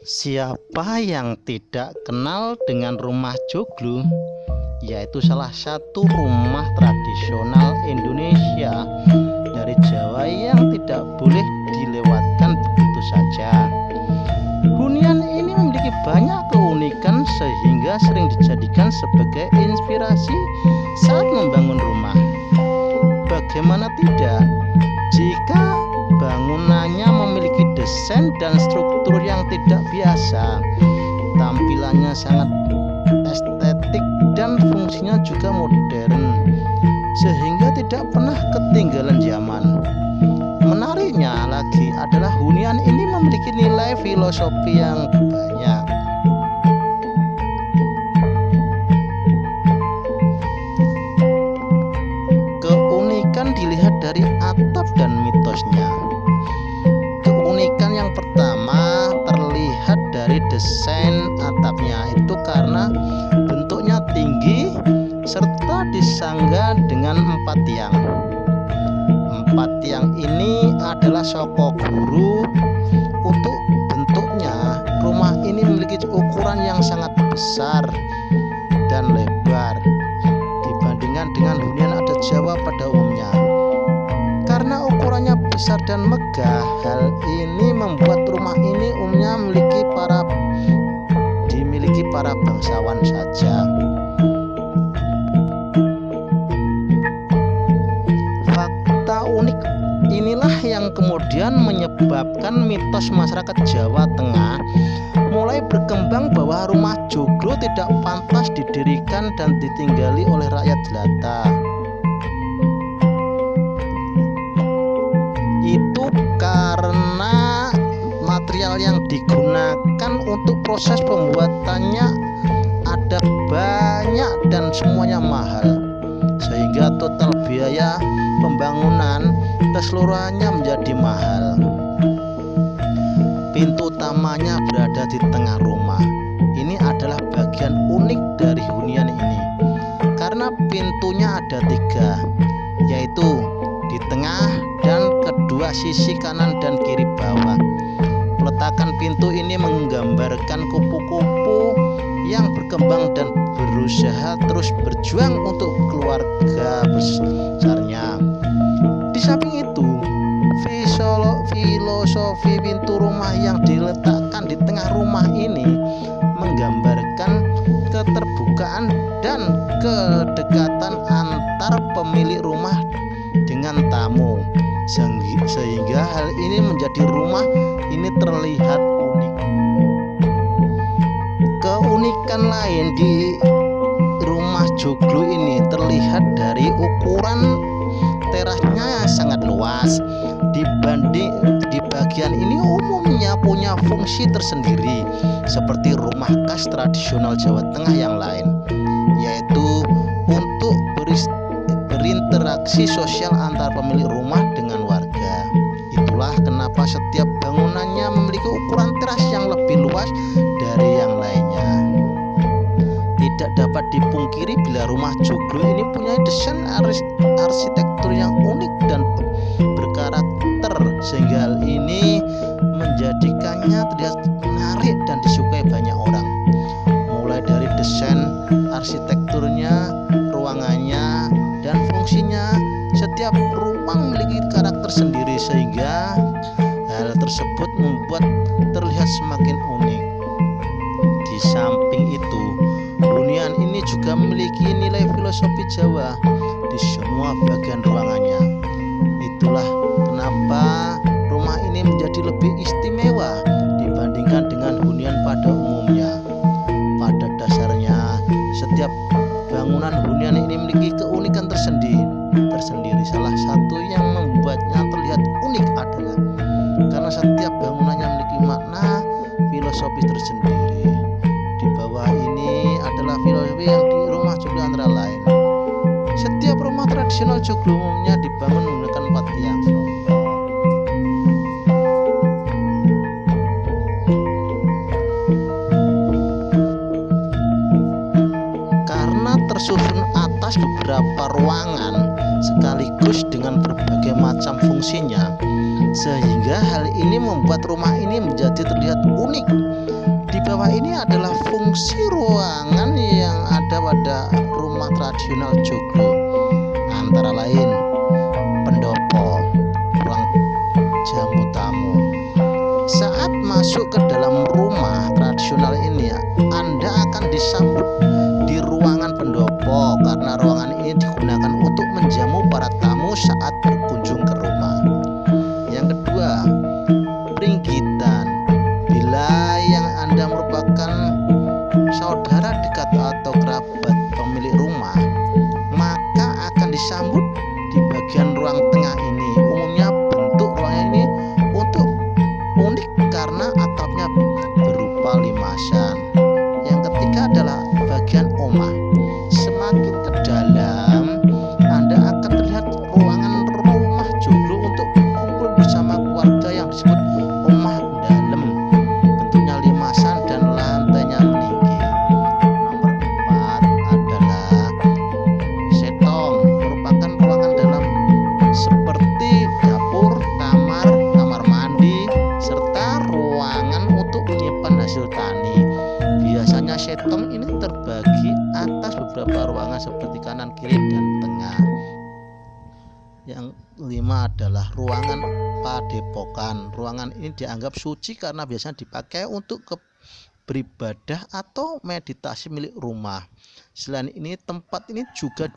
Siapa yang tidak kenal dengan rumah joglo, yaitu salah satu rumah tradisional Indonesia dari Jawa yang tidak boleh dilewatkan begitu saja. Hunian ini memiliki banyak keunikan sehingga sering dijadikan sebagai inspirasi saat membangun rumah. Bagaimana tidak, jika bangunannya memiliki desain dan struktur yang tidak biasa, tampilannya sangat estetik dan fungsinya juga modern, sehingga tidak pernah ketinggalan zaman. Menariknya lagi adalah hunian ini memiliki nilai filosofi yang banyak. Keunikan dilihat dari atap dan mitosnya. Keunikan yang pertama terlihat dari desain atapnya, itu karena bentuknya tinggi serta disangga dengan 4 tiang. 4 tiang ini adalah soko guru. Untuk bentuknya, rumah ini memiliki ukuran yang sangat besar dan lebar dibandingkan dengan hunian adat Jawa pada umumnya. Karena ukurannya besar dan megah, hal ini membuat rumah ini umumnya dimiliki para bangsawan saja. Fakta unik inilah yang kemudian menyebabkan mitos masyarakat Jawa Tengah mulai berkembang bahwa rumah joglo tidak pantas didirikan dan ditinggali oleh rakyat jelata. Itu karena material yang digunakan untuk proses pembuatannya ada banyak dan semuanya mahal, sehingga total biaya pembangunan keseluruhannya menjadi mahal. Pintu utamanya berada di tengah rumah. Ini adalah bagian unik dari hunian ini, karena pintunya ada 3, yaitu di tengah dan kedua sisi kanan dan kiri bawah. Peletakan pintu ini menggambarkan kupu-kupu yang berkembang dan berusaha terus berjuang untuk keluarga besarnya. Di samping itu, filosofi pintu rumah yang diletakkan di tengah rumah ini menggambarkan keterbukaan dan kedekatan antar pemilik rumah dengan tamu, sehingga hal ini menjadi rumah ini terlihat unik. Keunikan lain di rumah joglo ini terlihat dari ukuran terasnya yang sangat luas. Di bagian ini umumnya punya fungsi tersendiri seperti rumah khas tradisional Jawa Tengah yang lain, yaitu untuk berinteraksi sosial antar pemilik rumah dengan warga. Itulah kenapa setiap bangunannya memiliki ukuran teras yang lebih luas dari yang lainnya. Tidak dapat dipungkiri bila rumah joglo ini punya desain arsitektur yang unik dan berkarakter, sehingga hal ini menjadikannya terlihat menarik dan disukai banyak orang. Mulai dari desain arsitekturnya, ruangannya, dan fungsinya, setiap ruang memiliki karakter sendiri, sehingga hal tersebut membuat terlihat semakin unik. Di samping itu, hunian ini juga memiliki nilai filosofi Jawa di semua bagian ruangannya. Itulah kenapa rumah ini menjadi lebih istimewa dibandingkan dengan hunian pada umumnya. Pada dasarnya, setiap bangunan hunian ini memiliki keunikan tersendiri. Salah satu yang membuatnya terlihat unik adalah karena setiap bangunannya memiliki makna filosofis tersendiri. Di bawah ini adalah filosofi yang di rumah joglo antara lain. Setiap rumah tradisional joglo umumnya dibangun menggunakan 4 tiang. Karena tersusun atas beberapa ruangan sekaligus dengan berbagai macam fungsinya, sehingga hal ini membuat rumah ini menjadi terlihat unik. Di bawah ini adalah fungsi ruangan yang ada pada rumah tradisional joglo, antara lain pendopo, ruang jamu tamu. Saat masuk ke dalam rumah tradisional ini, Anda akan disambut di ruangan pendopo karena ruangan ini digunakan untuk menjamu para tamu saat berkunjung ke rumah. Yang kedua, peringgitan. Bila yang Anda merupakan saudara dekat atau kerabat pemilik rumah, maka akan disambut di bagian ruang tengah ini. Umumnya bentuk ruangan ini untuk unik karena atapnya berupa limasan. Yang ketiga adalah bagian omah. Semakin ke dalam, Anda akan terlihat ruangan rumah joglo untuk berkumpul bersama keluarga yang disebut omah dalam. Bentuknya limasan dan lantainya meninggi. Nomor 4 adalah setong, merupakan ruangan dalam seperti dapur, kamar mandi, serta ruangan untuk menyimpan hasil tani. Biasanya setong ini terbagi atas beberapa ruangan seperti kanan, kiri, dan tengah. Yang 5 adalah ruangan padepokan. Ruangan ini dianggap suci karena biasanya dipakai untuk beribadah atau meditasi milik rumah. Selain ini, tempat ini juga